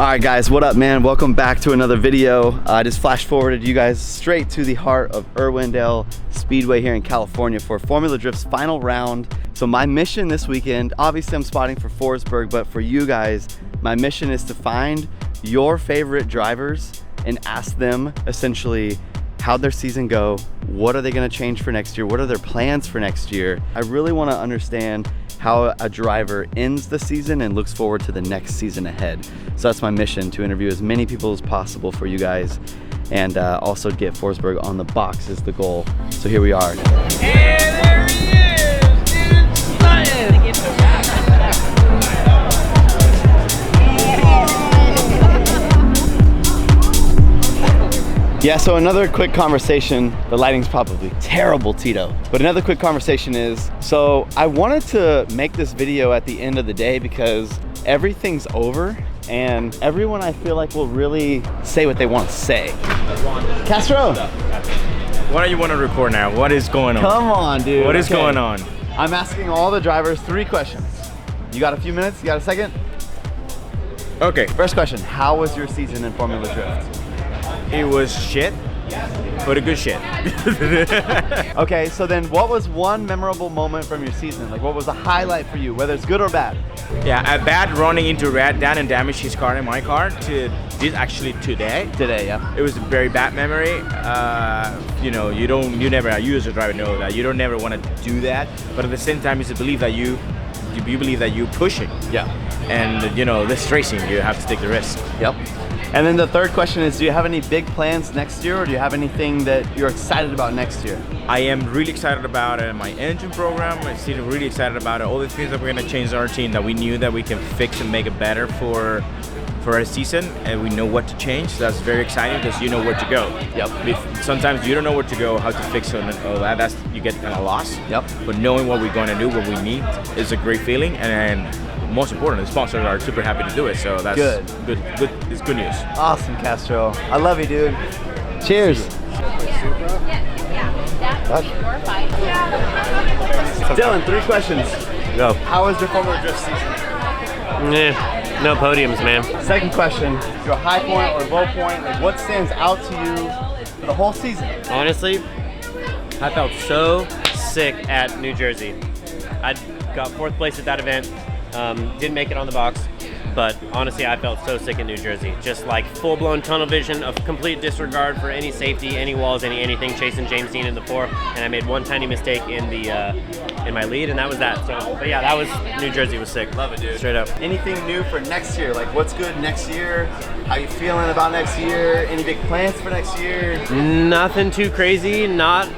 Alright guys, what up man? Welcome back to another video. I just flash forwarded you guys straight to the heart of Irwindale Speedway here in California for Formula Drift's final round. So my mission this weekend, obviously I'm spotting for Forsberg, but for you guys, my mission is to find your favorite drivers and ask them essentially how'd their season go, what are they gonna change for next year, what are their plans for next year. I really wanna understand how a driver ends the season and looks forward to the next season ahead. So that's my mission, to interview as many people as possible for you guys, and also get Forsberg on the box is the goal. So here we are. And there he is, dude, stunning. Yeah, so another quick conversation. The lighting's probably terrible, Tito. But another quick conversation is, so I wanted to make this video at the end of the day because everything's over and everyone I feel like will really say what they want to say. Castro! What do you want to record now? What is going on? Come on, dude. What is going on? I'm asking all the drivers 3 questions. You got a few minutes? You got a second? Okay. First question, how was your season in Formula Drift? It was shit, but a good shit. Okay, so then what was one memorable moment from your season? Like what was a highlight for you, whether it's good or bad? Yeah, a bad running into Red Dan and damaged his car and my car did actually today. Today, yeah. It was a very bad memory. You know, you as a driver know that. You don't never want to do that, but at the same time, it's a belief that you believe that you're pushing. Yeah. And you know, this racing, you have to take the risk. Yep. And then the third question is, do you have any big plans next year, or do you have anything that you're excited about next year? I am really excited about my engine program. I'm still really excited about all the things that we're going to change our team that we knew that we can fix and make it better for our season, and we know what to change. So that's very exciting because you know where to go. Yep. Sometimes you don't know where to go, how to fix it, and all that. You get kind of lost. Yep. But knowing what we're going to do, what we need, is a great feeling, and most important, the sponsors are super happy to do it. So that's good. It's good news. Awesome, Castro. I love you, dude. Cheers. Dylan, 3 questions. Go. How was your Formula Drift season? No podiums, man. Second question, your high point or low point, like what stands out to you for the whole season? Honestly, I felt so sick at New Jersey. I got 4th place at that event, didn't make it on the box, but honestly I felt so sick in New Jersey. Just like full-blown tunnel vision of complete disregard for any safety, any walls, anything, chasing James Dean in the 4, and I made one tiny mistake in the in my lead, and that was that. So, but yeah, that was New Jersey was sick. Love it, dude. Straight up. Anything new for next year? Like what's good next year? How you feeling about next year? Any big plans for next year? Nothing too crazy, not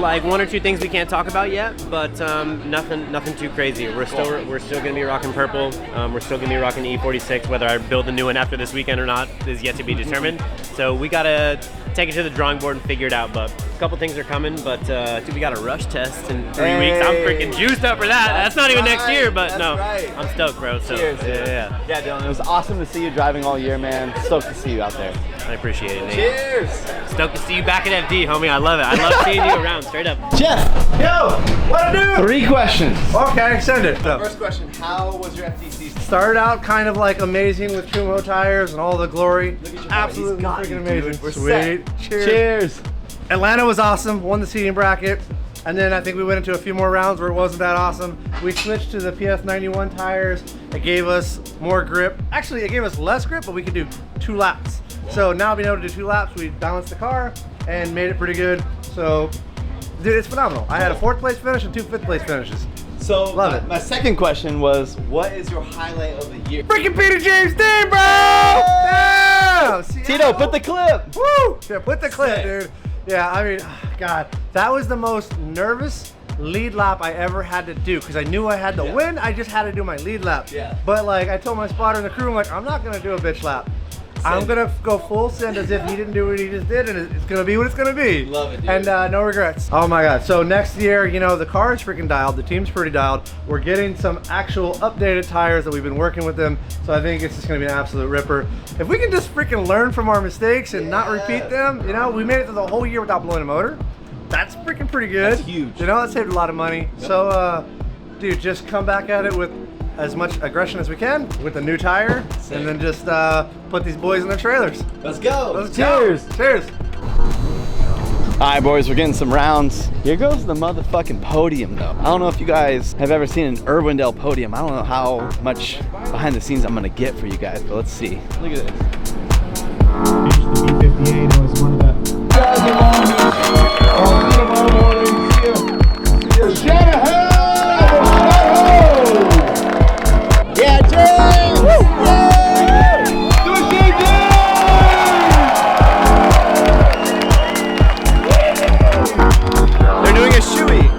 like 1 or 2 things we can't talk about yet, but nothing too crazy. We're still gonna be rocking purple. We're still gonna be rocking the E46. Whether I build a new one after this weekend or not is yet to be determined. So we gotta take it to the drawing board and figure it out. But a couple things are coming. But dude, we got a rush test in 3 weeks. I'm freaking juiced up for that. That's not even next year, but no, I'm stoked, bro. So cheers, yeah. Yeah, Dylan, it was awesome to see you driving all year, man. Stoked to see you out there. I appreciate it, Nate. Cheers. Stoked to see you back at FD, homie. I love it. I love seeing you around. Straight up. Jeff, Yo, what to do? 3 questions. Okay, send it. First question, how was your FD season? Started out kind of like amazing with Kumo tires and all the glory. Look at your boy. Absolutely He's got freaking you, amazing. dude. We're Sweet. set. Cheers. Cheers. Atlanta was awesome. Won the seating bracket. And then I think we went into a few more rounds where it wasn't that awesome. We switched to the PS91 tires. It gave us more grip. Actually, it gave us less grip, but we could do 2 laps. So now being able to do 2 laps, we balanced the car and made it pretty good. So, dude, it's phenomenal. I had a 4th place finish and 2 5th place finishes. So Love it. My second question was, what is your highlight of the year? Freaking Peter James Dean, bro! Damn! Tito, put the clip. Woo! Yeah, put the clip, Sick. dude. Yeah, I mean, God, that was the most nervous lead lap I ever had to do because I knew I had to win. I just had to do my lead lap. Yeah. But like, I told my spotter and the crew, I'm like, I'm not gonna do a bitch lap. I'm gonna go full send as if he didn't do what he just did, and it's gonna be what it's gonna be. Love it, dude. And no regrets. Oh my God. So next year, you know, the car is freaking dialed. The team's pretty dialed. We're getting some actual updated tires that we've been working with them. So I think it's just gonna be an absolute ripper. If we can just freaking learn from our mistakes and not repeat them, you know, we made it through the whole year without blowing a motor. That's freaking pretty good. That's huge. You know, that saved a lot of money. So, dude, just come back at it with as much aggression as we can with the new tire, and then just put these boys in their trailers. Let's go. Let's Cheers. go. Cheers. All right, boys, we're getting some rounds. Here goes the motherfucking podium, though. I don't know if you guys have ever seen an Irwindale podium. I don't know how much behind the scenes I'm gonna get for you guys, but let's see. Look at this. The B58 was one of the Yeah, James! They're doing a shoey.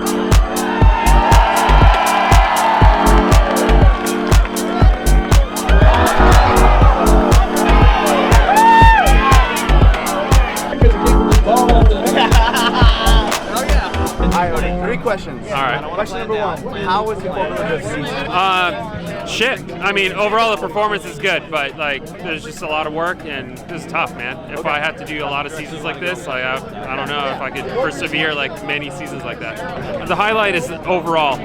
Three questions. All right. Question number one, how was your Formula Drift season? Shit. I mean, overall the performance is good, but like, there's just a lot of work, and this is tough, man. If I had to do a lot of seasons like this, I don't know if I could persevere like many seasons like that. The highlight is overall,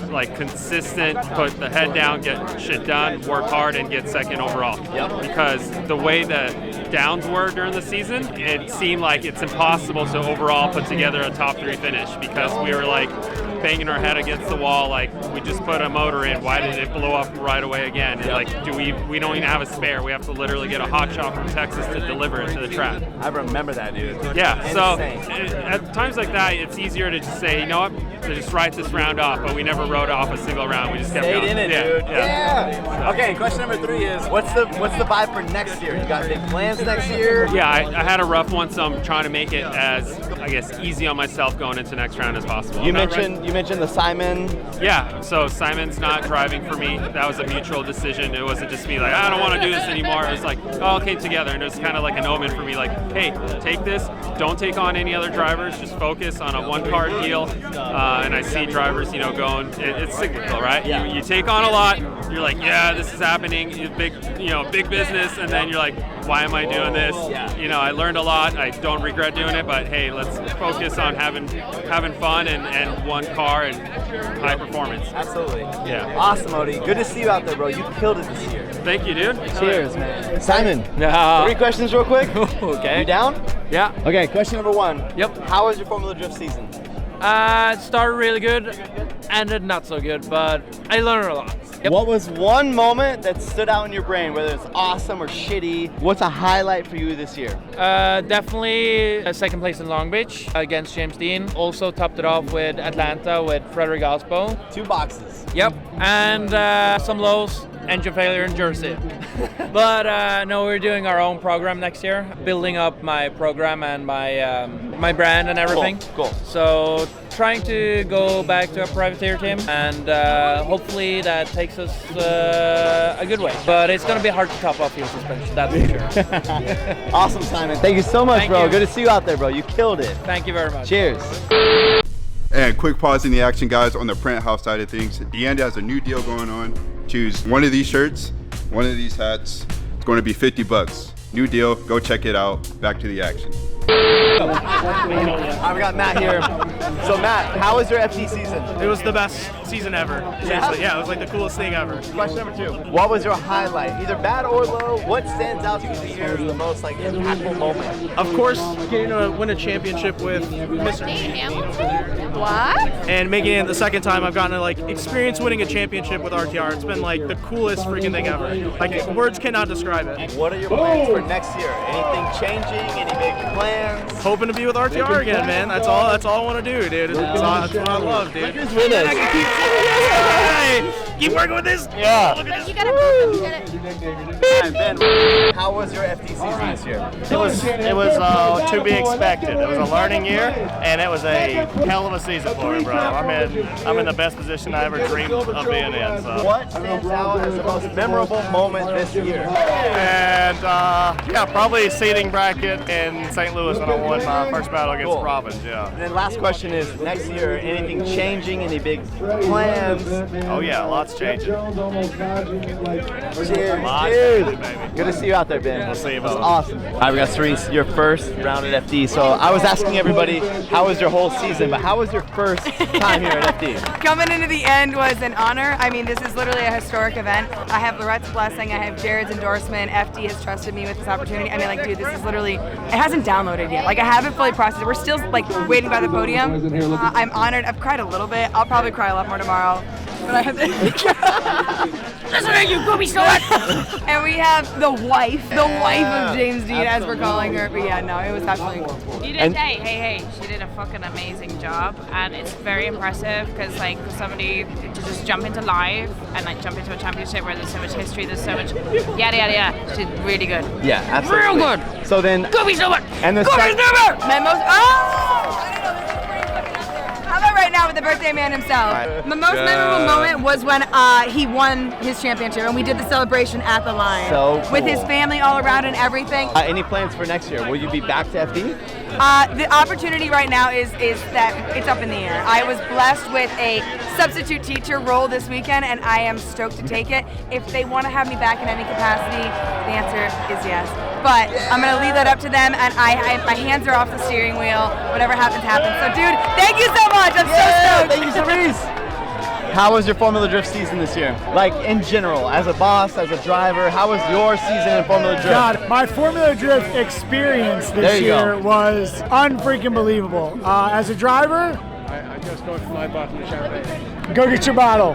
like consistent, put the head down, get shit done, work hard, and get second overall. Yep. Because the way the downs were during the season, it seemed like it's impossible to overall put together a top 3 finish, because we were like banging our head against the wall, like we just put a motor in, why did it blow up right away again? And like, we don't even have a spare, we have to literally get a hot shot from Texas to deliver it to the track. I remember that, dude. Yeah, so Insane. at times like that, it's easier to just say, you know what, to just write this round off, but we never wrote off a single round, we just kept Stayed going. in it, dude. Yeah. Okay, question number 3 is, what's the vibe for next year? You got big plans next year? Yeah, I had a rough one, so I'm trying to make it as, I guess, easy on myself going into next round as possible. You mentioned the Simen. Yeah, so Simen's not driving for me. That was a mutual decision. It wasn't just me like, I don't want to do this anymore. It was like, oh, okay, together. And it was kind of like an omen for me, like, hey, take this. Don't take on any other drivers. Just focus on a one-car deal. And I see drivers, you know, going, it's cyclical, right? Yeah. You take on a lot. You're like, yeah, this is happening. Big business. And then you're like, why am I doing this? Yeah. You know, I learned a lot. I don't regret doing it, but hey, let's focus on having fun and one car and high performance. Absolutely. Yeah. Awesome, Odie. Good to see you out there, bro. You killed it this year. Thank you, dude. Cheers, man. Simen, Yeah. 3 questions real quick. Okay. You down? Yeah. Okay, question number 1. Yep. How was your Formula Drift season? It started really good, ended not so good, but I learned a lot. Yep. What was one moment that stood out in your brain, whether it's awesome or shitty? What's a highlight for you this year? Definitely a second place in Long Beach against James Dean. Also topped it off with Atlanta with Freddy 2 boxes. Yep. And some lows, engine failure in Jersey. But no, we're doing our own program next year, building up my program and my brand and everything. Cool. So trying to go back to a privateer team, and hopefully that takes us a good way. But it's going to be hard to top off fuel suspension, that's for sure. Awesome, Simen. Thank you so much, Thank bro. you. Good to see you out there, bro. You killed it. Thank you very much. Cheers. And quick pause in the action, guys, on the print house side of things. Deanda has a new deal going on. Choose one of these shirts, one of these hats. It's going to be $50. New deal. Go check it out. Back to the action. I've got Matt here. So Matt, how was your FD season? It was the best season ever. Seriously, yeah, it was like the coolest thing ever. Question number 2. What was your highlight, either bad or low? What stands out to you this year as the most like impactful moment? Of course, getting to win a championship with Mr. What? And making it the second time I've gotten to like experience winning a championship with RTR. It's been like the coolest freaking thing ever. Like words cannot describe it. What are your plans for next year? Anything changing? Any big plans? Hoping to be with RTR again, man. That's all I want to do, dude. That's what I love, dude. Who's with us? Keep working with this. Yeah. You gotta prove you get it. Ben, how was your FD season this year? It was to be expected. It was a learning year, and it was a hell of a season for me, bro. I'm in the best position I ever dreamed of being in. So. What stands out as the most memorable moment this year? And yeah, probably seating bracket in St. Louis when I won my first battle against Robbins. And then last question is, next year, anything changing? Any big plans? Oh yeah, lots Lots changing. Cheers. Cheers. Good to see you out there, Ben. We'll see you That's both. awesome. All right, we got Cerise, your first round at FD. So I was asking everybody, how was your whole season? But how was your first time here at FD? Coming into the end was an honor. I mean, this is literally a historic event. I have Lorette's blessing. I have Jared's endorsement. FD has trusted me with this opportunity. I mean, like, dude, this is literally, it hasn't downloaded yet. Like, I haven't fully processed it. We're still, like, waiting by the podium. I'm honored. I've cried a little bit. I'll probably cry a lot more tomorrow. But I have to... Listen to you, Booby Sword! And we have the wife of James Dean, as we're calling her. But yeah, no, it was absolutely cool. You did, hey, she did a fucking amazing job, and it's very impressive because, like, for somebody to just jump into live and like jump into a championship where there's so much history, there's so much yada yada yada. She's really good. Yeah, absolutely. Real good. So then, Booby Sword! and the My most, how about right now with the birthday man himself? Right. My most memorable moment was when he won his championship and we did the celebration at the line. So cool. With his family all around and everything. Any plans for next year? Will you be back to FD? The opportunity right now is that it's up in the air. I was blessed with a substitute teacher role this weekend, and I am stoked to take it. If they want to have me back in any capacity, the answer is yes. But I'm going to leave that up to them, and my hands are off the steering wheel. Whatever happens, happens. So, dude, thank you so much. I'm so stoked. Thank you, Cerise. How was your Formula Drift season this year? Like, in general, as a boss, as a driver, how was your season in Formula Drift? God, my Formula Drift experience this year was unfreaking believable. As a driver, I just got my bottle of champagne. go get your bottle.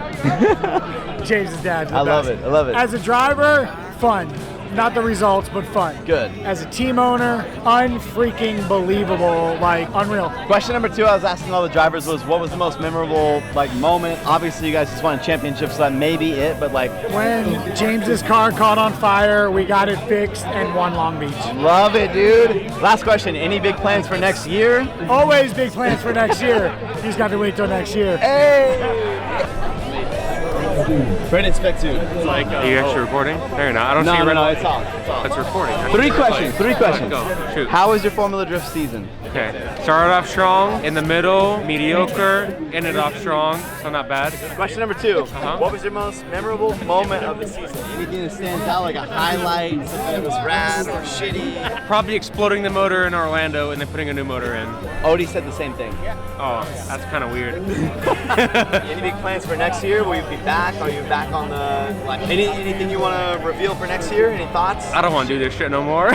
James's dad. I love it. I love it. As a driver, fun. Not the results, but fun. Good. As a team owner, unfreaking believable, like unreal. Question number 2 I was asking all the drivers was, what was the most memorable like moment? Obviously, you guys just won a championship, so that may be it, but like... When James's car caught on fire, we got it fixed and won Long Beach. Love it, dude. Last question, any big plans for next year? Always big plans for next year. You just got to wait till next year. Hey! Branden, spec 2. It's like, are you actually recording? No, you're not. I don't see No, it's off. It's recording. Three questions. Go. Shoot. How was your Formula Drift season? Okay. Started off strong, in the middle, mediocre, ended off strong, so not bad. Question number 2. What was your most memorable moment of the season? Anything that stands out, like a highlight, something that was rad or shitty? Probably exploding the motor in Orlando and then putting a new motor in. Odie said the same thing. Oh, that's kind of weird. Any big plans for next year? Will you be back? Are you back on the, like, anything you want to reveal for next year? Any thoughts? I don't want to do this shit no more.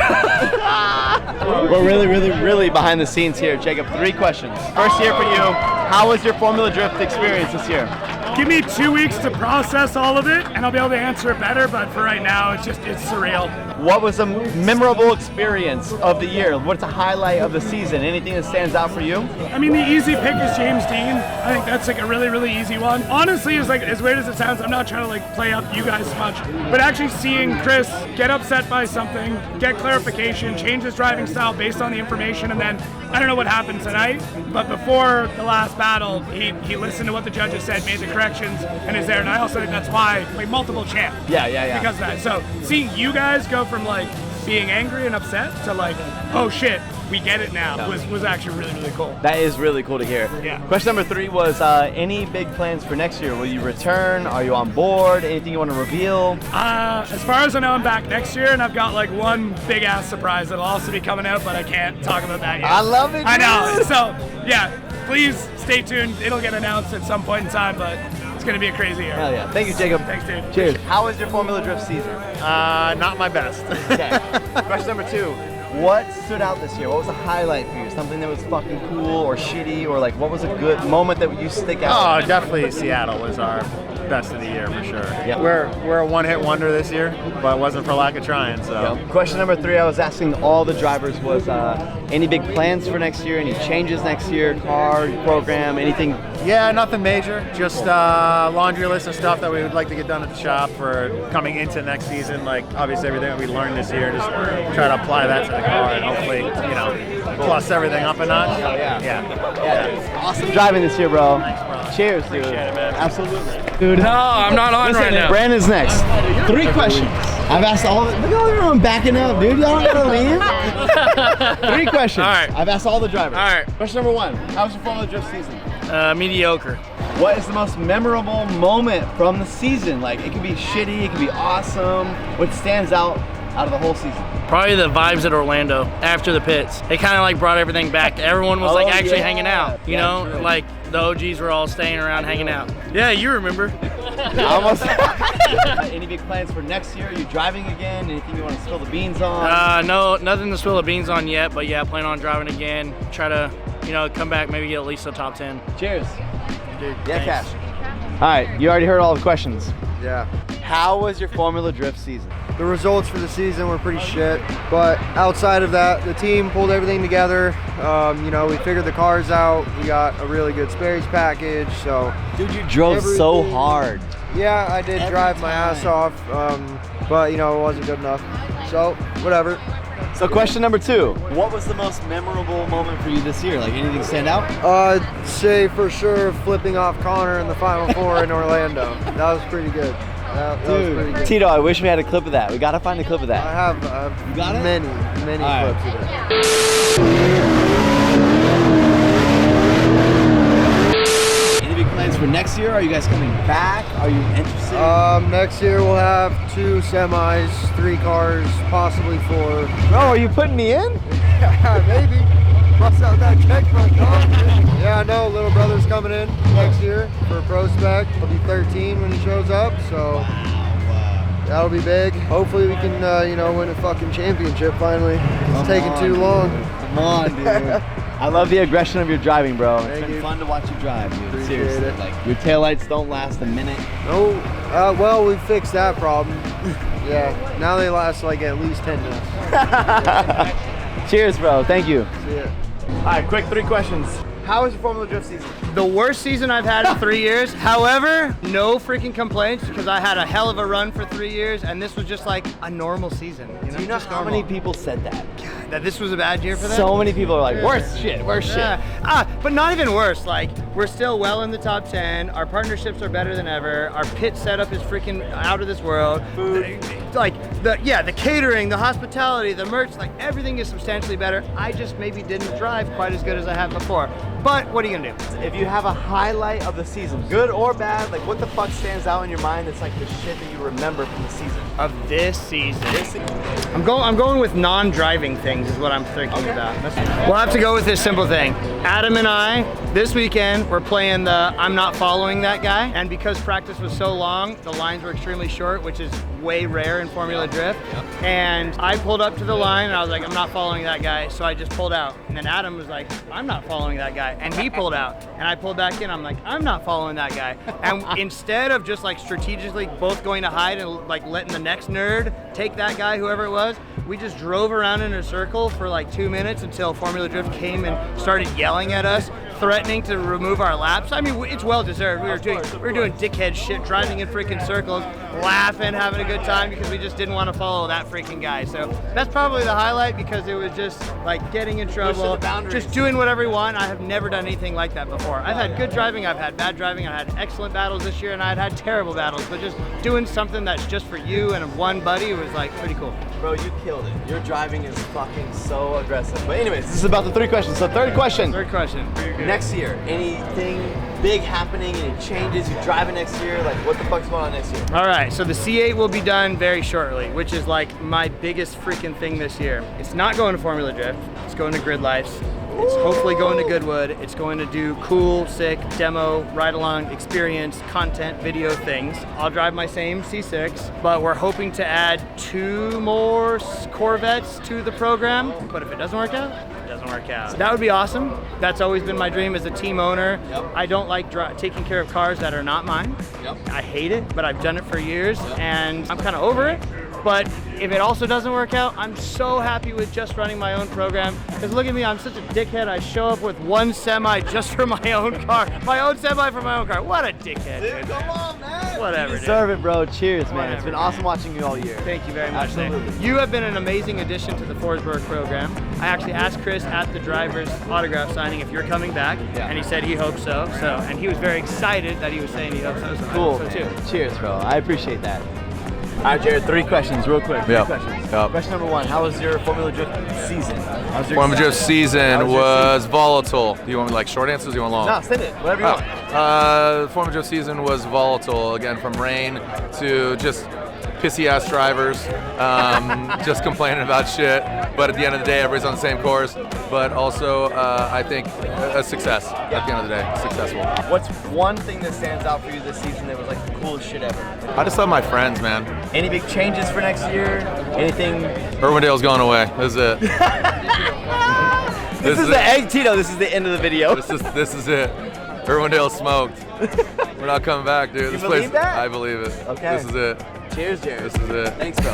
We're really behind the scenes here. Jacob, 3 questions. First year for you. How was your Formula Drift experience this year? Give me 2 weeks to process all of it, and I'll be able to answer it better, but for right now, it's surreal. What was a memorable experience of the year? What's a highlight of the season? Anything that stands out for you? I mean, the easy pick is James Dean. I think that's like a really easy one. Honestly, it's like, as weird as it sounds, I'm not trying to like play up you guys much, but actually seeing Chris get upset by something, get clarification, change his driving style based on the information, and then I don't know what happened tonight, but before the last battle, he listened to what the judges said, made the corrections, and is there. And I also think that's why, like, multiple champ. Yeah. Because of that. So seeing you guys go from like being angry and upset to like, oh shit, we get it now, was actually really cool. That is really cool to hear. Yeah. Question number 3 was, any big plans for next year? Will you return? Are you on board? Anything you want to reveal? As far as I know, I'm back next year, and I've got like one big ass surprise that'll also be coming out, but I can't talk about that yet. I love it. I know. So yeah, please stay tuned. It'll get announced at some point in time, but it's gonna be a crazy year. Hell yeah. Thank you, Jacob. Thanks, dude. Cheers. How was your Formula Drift season? Not my best. Okay. Question number 2. What stood out this year? What was a highlight for you? Something that was fucking cool or shitty, or like what was a good moment that you stick out? Oh, definitely Seattle was our best of the year for sure. Yep. We're a one-hit wonder this year, but it wasn't for lack of trying. So. Yep. Question number 3 I was asking all the drivers was, any big plans for next year? Any changes next year? Car, program, anything? Yeah, nothing major. Just laundry list of stuff that we would like to get done at the shop for coming into next season. Like obviously everything that we learned this year, just try to apply that to the car and hopefully, plus everything up a notch. Yeah. Awesome driving this year, bro. Thanks, bro. Cheers, dude. Appreciate it, man. Absolutely. Dude. No, I'm not on right now. Branden's next. 3 questions. I've asked all the, look at everyone backing up, dude. Y'all don't gotta leave. 3 questions. All right. I've asked all the drivers. All right. Question number 1. How's your Formula Drift season? Mediocre. What is the most memorable moment from the season? Like, it can be shitty, it can be awesome. What stands out of the whole season? Probably the vibes at Orlando after the pits. It kind of like brought everything back. Everyone was like actually hanging out, you know? True. Like the OGs were all staying around hanging out. Yeah, you remember. Almost. Any big plans for next year? Are you driving again? Anything you want to spill the beans on? No, nothing to spill the beans on yet, but yeah, plan on driving again. Try to, you know, come back, maybe get at least a top 10. Cheers. Dude, yeah, Cash. All right, you already heard all the questions. Yeah. How was your Formula Drift season? The results for the season were pretty shit, but outside of that, the team pulled everything together. You know, we figured the cars out. We got a really good spares package, so. Dude, you drove so hard. Yeah, I did drive my ass off, but you know, it wasn't good enough. So, whatever. So question number 2, what was the most memorable moment for you this year? Like, anything stand out? I'd say for sure flipping off Connor in the Final Four in Orlando. That was pretty good. That was pretty good. Tito, I wish we had a clip of that. We gotta find a clip of that. I have you got it? many clips of that. Any big plans for next year? Are you guys coming back? Are you interested? Next year we'll have 2 semis, 3 cars, possibly 4. Oh, are you putting me in? Yeah, maybe. Bust out that checkbook, dog. Yeah, I know. Little brother's coming in next year for prospect. He'll be 13 when he shows up, so that'll be big. Hopefully we can, you know, win a fucking championship finally. It's taking too long. Come on, dude. I love the aggression of your driving, bro. It's been you. fun to watch you drive, dude. Appreciate Seriously. it. Like, your taillights don't last a minute. No, well, we fixed that problem. Yeah, now they last like at least 10 minutes. Cheers, bro. Thank you. See ya. All right, quick 3 questions. How was your Formula Drift season? The worst season I've had in 3 years. However, no freaking complaints because I had a hell of a run for 3 years and this was just like a normal season. You know? Do you know just how many people said that? God, that this was a bad year for them? So many people are like, worst shit. But not even worse. Like, we're still well in the top 10. Our partnerships are better than ever. Our pit setup is freaking out of this world. Food. The catering, the hospitality, the merch, like everything is substantially better. I just maybe didn't drive quite as good as I have before. But what are you gonna do? If you have a highlight of the season, good or bad, like what the fuck stands out in your mind that's like the shit that you remember from the season? Of this season. I'm going with non-driving things is what I'm thinking about. We'll have to go with this simple thing. Adam and I, this weekend, we're playing the I'm not following that guy. And because practice was so long, the lines were extremely short, which is way rare in Formula Drift. And I pulled up to the line and I was like, I'm not following that guy. So I just pulled out. And then Adam was like, I'm not following that guy. And he pulled out. And I pulled back in. I'm like, I'm not following that guy. And instead of just like strategically both going to hide and like letting the next nerd take that guy, whoever it was, we just drove around in a circle for like 2 minutes until Formula Drift came and started yelling at us, threatening to remove our laps. I mean, it's well deserved. We were doing dickhead shit, driving in freaking circles, laughing, having a good time because we just didn't want to follow that freaking guy. So that's probably the highlight because it was just like getting in trouble, just doing whatever we want. I have never done anything like that before. I've had good driving, I've had bad driving, I've had excellent battles this year, and I've had terrible battles. But just doing something that's just for you and one buddy was like pretty cool. Bro, you killed it. Your driving is fucking so aggressive. But anyways, this is about the 3 questions. So third question. Next year, anything big happening, any changes? You driving next year? Like, what the fuck's going on next year? All right, so the C8 will be done very shortly, which is like my biggest freaking thing this year. It's not going to Formula Drift. It's going to Grid Life. It's hopefully going to Goodwood. It's going to do cool, sick, demo, ride-along, experience, content, video things. I'll drive my same C6, but we're hoping to add 2 more Corvettes to the program. But if it doesn't work out, it doesn't work out. So that would be awesome. That's always been my dream as a team owner. I don't like taking care of cars that are not mine. I hate it, but I've done it for years, and I'm kind of over it. But if it also doesn't work out, I'm so happy with just running my own program. Because look at me, I'm such a dickhead. I show up with 1 semi just for my own car. My own semi for my own car. What a dickhead. Dude, come on, man. Whatever, You deserve it, bro. Cheers, man. It's been awesome watching you all year. Thank you very much. Absolutely. You have been an amazing addition to the Forsberg program. I actually asked Chris at the driver's autograph signing if you're coming back, and he said he hopes so. And he was very excited that he was saying he hopes so. Cool. So too. Cheers, bro. I appreciate that. All right, Jared, 3 questions real quick. 3 questions. Question number 1, how was your Formula Drift season? Formula Drift season was volatile. Do you want like short answers or do you want long? No, send it. Whatever you want. Formula Drift season was volatile, again, from rain to just pissy-ass drivers, just complaining about shit. But at the end of the day, everybody's on the same course. But also, I think a success at the end of the day, successful. What's one thing that stands out for you this season that was like the coolest shit ever? I just love my friends, man. Any big changes for next year? Anything? Irwindale's going away. This is it. This is the egg, Tito. This is the end of the video. This is it. Irwindale smoked. We're not coming back, dude. You believe that? I believe it. Okay. This is it. Cheers, Jared. This is it. Thanks, bro.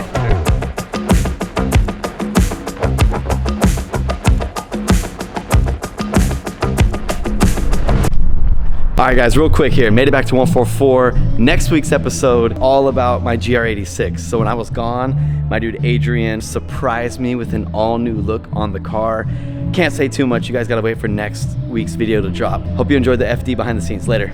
All right, guys, real quick here. Made it back to 144. Next week's episode, all about my GR86. So when I was gone, my dude Adrian surprised me with an all-new look on the car. Can't say too much. You guys gotta wait for next week's video to drop. Hope you enjoyed the FD behind the scenes. Later.